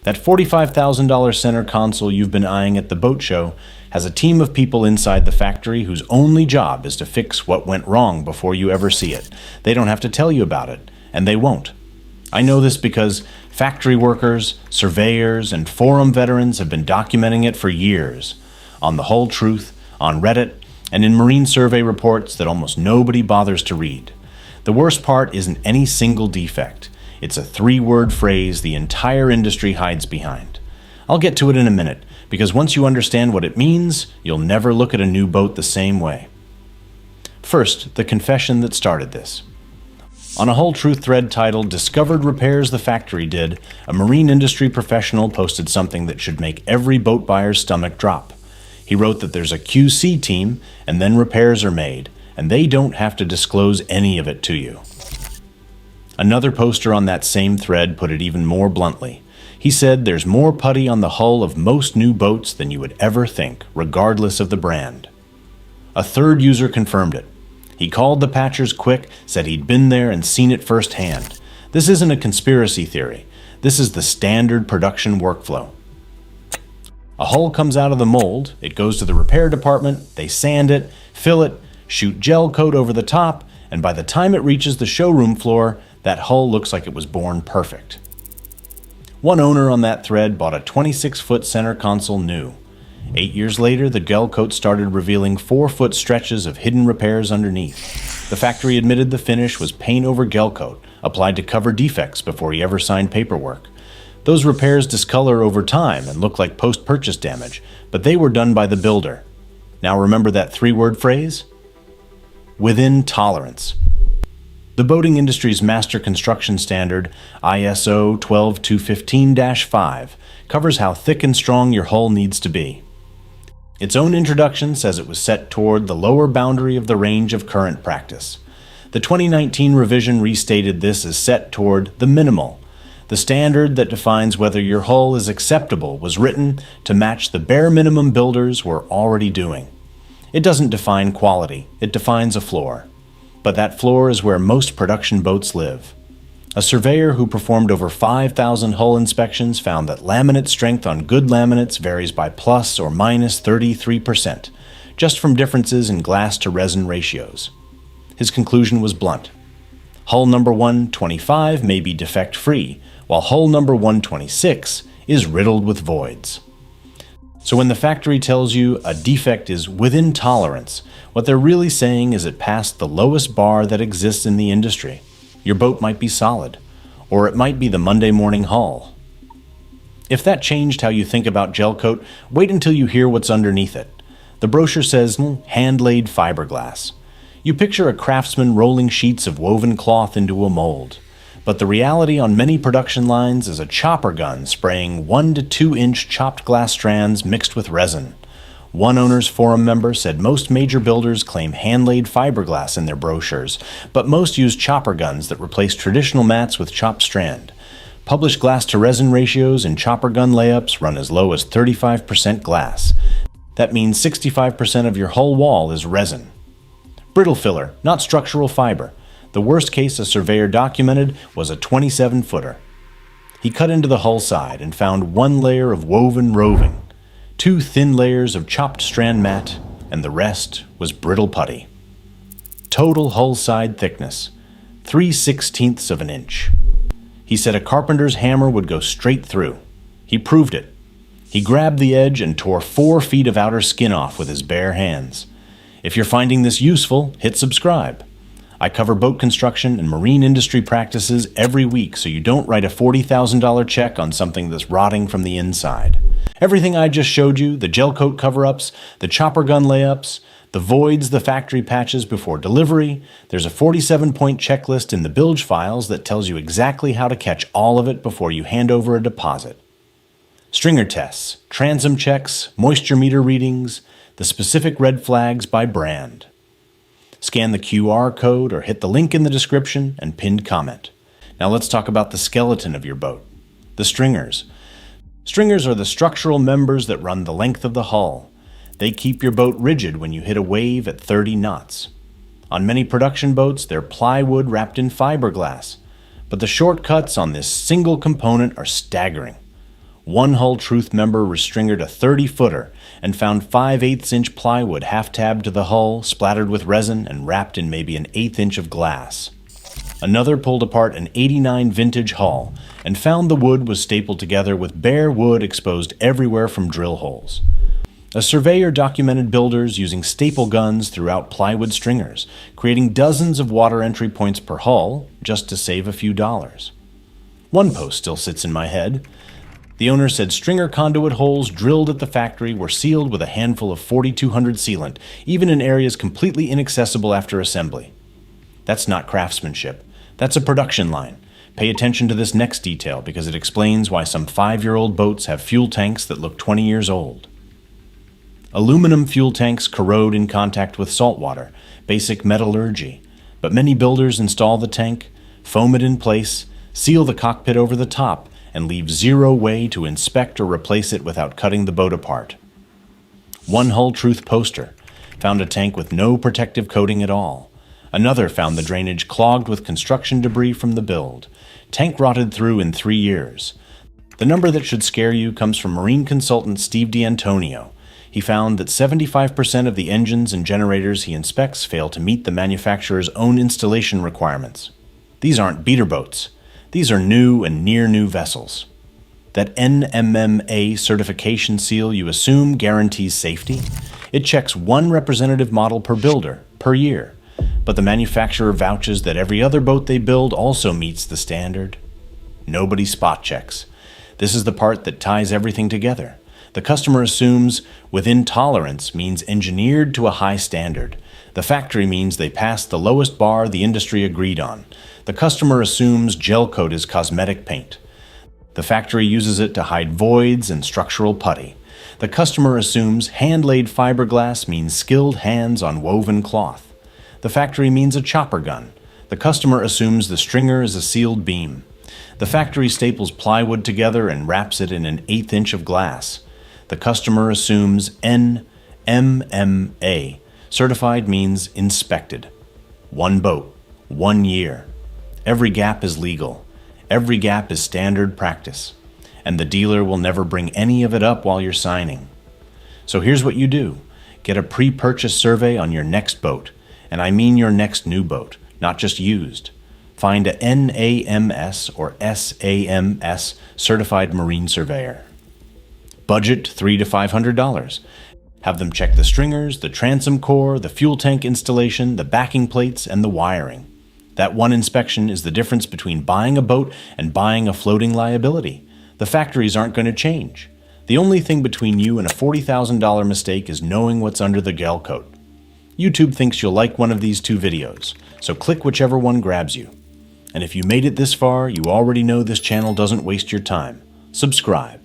That $45,000 center console you've been eyeing at the boat show has a team of people inside the factory whose only job is to fix what went wrong before you ever see it. They don't have to tell you about it, and they won't. I know this because factory workers, surveyors, and forum veterans have been documenting it for years. On The Whole Truth, on Reddit, and in marine survey reports that almost nobody bothers to read. The worst part isn't any single defect. It's a 3-word phrase the entire industry hides behind. I'll get to it in a minute, because once you understand what it means, you'll never look at a new boat the same way. First, the confession that started this. On a Whole Truth thread titled "Discovered Repairs the Factory Did," a marine industry professional posted something that should make every boat buyer's stomach drop. He wrote that there's a QC team, and then repairs are made, and they don't have to disclose any of it to you. Another poster on that same thread put it even more bluntly. He said there's more putty on the hull of most new boats than you would ever think, regardless of the brand. A third user confirmed it. He called the patchers quick, said he'd been there and seen it firsthand. This isn't a conspiracy theory. This is the standard production workflow. A hull comes out of the mold, it goes to the repair department, they sand it, fill it, shoot gel coat over the top, and by the time it reaches the showroom floor, that hull looks like it was born perfect. One owner on that thread bought a 26-foot center console new. 8 years later, the gel coat started revealing 4-foot stretches of hidden repairs underneath. The factory admitted the finish was paint over gel coat, applied to cover defects before he ever signed paperwork. Those repairs discolor over time and look like post-purchase damage, but they were done by the builder. Now remember that 3-word phrase? Within tolerance. The boating industry's master construction standard, ISO 12215-5, covers how thick and strong your hull needs to be. Its own introduction says it was set toward the lower boundary of the range of current practice. The 2019 revision restated this as set toward the minimal. The standard that defines whether your hull is acceptable was written to match the bare minimum builders were already doing. It doesn't define quality, it defines a floor. But that floor is where most production boats live. A surveyor who performed over 5,000 hull inspections found that laminate strength on good laminates varies by plus or minus 33%, just from differences in glass to resin ratios. His conclusion was blunt. Hull number 125 may be defect-free, while hull number 126 is riddled with voids. So when the factory tells you a defect is within tolerance, what they're really saying is it passed the lowest bar that exists in the industry. Your boat might be solid, or it might be the Monday morning hull. If that changed how you think about gel coat, wait until you hear what's underneath it. The brochure says hand-laid fiberglass. You picture a craftsman rolling sheets of woven cloth into a mold. But the reality on many production lines is a chopper gun spraying 1 to 2 inch chopped glass strands mixed with resin. One owner's forum member said most major builders claim hand-laid fiberglass in their brochures, but most use chopper guns that replace traditional mats with chopped strand. Published glass-to-resin ratios in chopper gun layups run as low as 35% glass. That means 65% of your hull wall is resin. Brittle filler, not structural fiber. The worst case a surveyor documented was a 27-footer. He cut into the hull side and found 1 layer of woven roving, 2 thin layers of chopped strand mat, and the rest was brittle putty. Total hull side thickness, 3/16 of an inch. He said a carpenter's hammer would go straight through. He proved it. He grabbed the edge and tore 4 feet of outer skin off with his bare hands. If you're finding this useful, hit subscribe. I cover boat construction and marine industry practices every week so you don't write a $40,000 check on something that's rotting from the inside. Everything I just showed you, the gel coat cover-ups, the chopper gun layups, the voids the factory patches before delivery, there's a 47-point checklist in the bilge files that tells you exactly how to catch all of it before you hand over a deposit. Stringer tests, transom checks, moisture meter readings, the specific red flags by brand. Scan the QR code or hit the link in the description and pinned comment. Now let's talk about the skeleton of your boat, the stringers. Stringers are the structural members that run the length of the hull. They keep your boat rigid when you hit a wave at 30 knots. On many production boats, they're plywood wrapped in fiberglass, but the shortcuts on this single component are staggering. One Hull Truth member restringered a 30-footer and found 5/8-inch plywood half-tabbed to the hull, splattered with resin, and wrapped in maybe an 1/8 inch of glass. Another pulled apart an '89 vintage hull and found the wood was stapled together with bare wood exposed everywhere from drill holes. A surveyor documented builders using staple guns throughout plywood stringers, creating dozens of water entry points per hull just to save a few dollars. One post still sits in my head. The owner said stringer conduit holes drilled at the factory were sealed with a handful of 4200 sealant, even in areas completely inaccessible after assembly. That's not craftsmanship. That's a production line. Pay attention to this next detail because it explains why some 5-year-old boats have fuel tanks that look 20 years old. Aluminum fuel tanks corrode in contact with salt water, basic metallurgy, but many builders install the tank, foam it in place, seal the cockpit over the top, and leave zero way to inspect or replace it without cutting the boat apart. One Hull Truth poster found a tank with no protective coating at all. Another found the drainage clogged with construction debris from the build. Tank rotted through in 3 years. The number that should scare you comes from marine consultant Steve D'Antonio. He found that 75% of the engines and generators he inspects fail to meet the manufacturer's own installation requirements. These aren't beater boats. These are new and near-new vessels. That NMMA certification seal you assume guarantees safety? It checks one representative model per builder, per year. But the manufacturer vouches that every other boat they build also meets the standard. Nobody spot checks. This is the part that ties everything together. The customer assumes within tolerance means engineered to a high standard. The factory means they passed the lowest bar the industry agreed on. The customer assumes gelcoat is cosmetic paint. The factory uses it to hide voids and structural putty. The customer assumes hand-laid fiberglass means skilled hands on woven cloth. The factory means a chopper gun. The customer assumes the stringer is a sealed beam. The factory staples plywood together and wraps it in an 1/8 inch of glass. The customer assumes NMMA. Certified means inspected. One boat, 1 year. Every gap is legal. Every gap is standard practice. And the dealer will never bring any of it up while you're signing. So here's what you do. Get a pre-purchase survey on your next boat. And I mean your next new boat, not just used. Find a NAMS or SAMS certified marine surveyor. Budget $300 to $500. Have them check the stringers, the transom core, the fuel tank installation, the backing plates, and the wiring. That one inspection is the difference between buying a boat and buying a floating liability. The factories aren't going to change. The only thing between you and a $40,000 mistake is knowing what's under the gelcoat. YouTube thinks you'll like one of these 2 videos, so click whichever one grabs you. And if you made it this far, you already know this channel doesn't waste your time. Subscribe.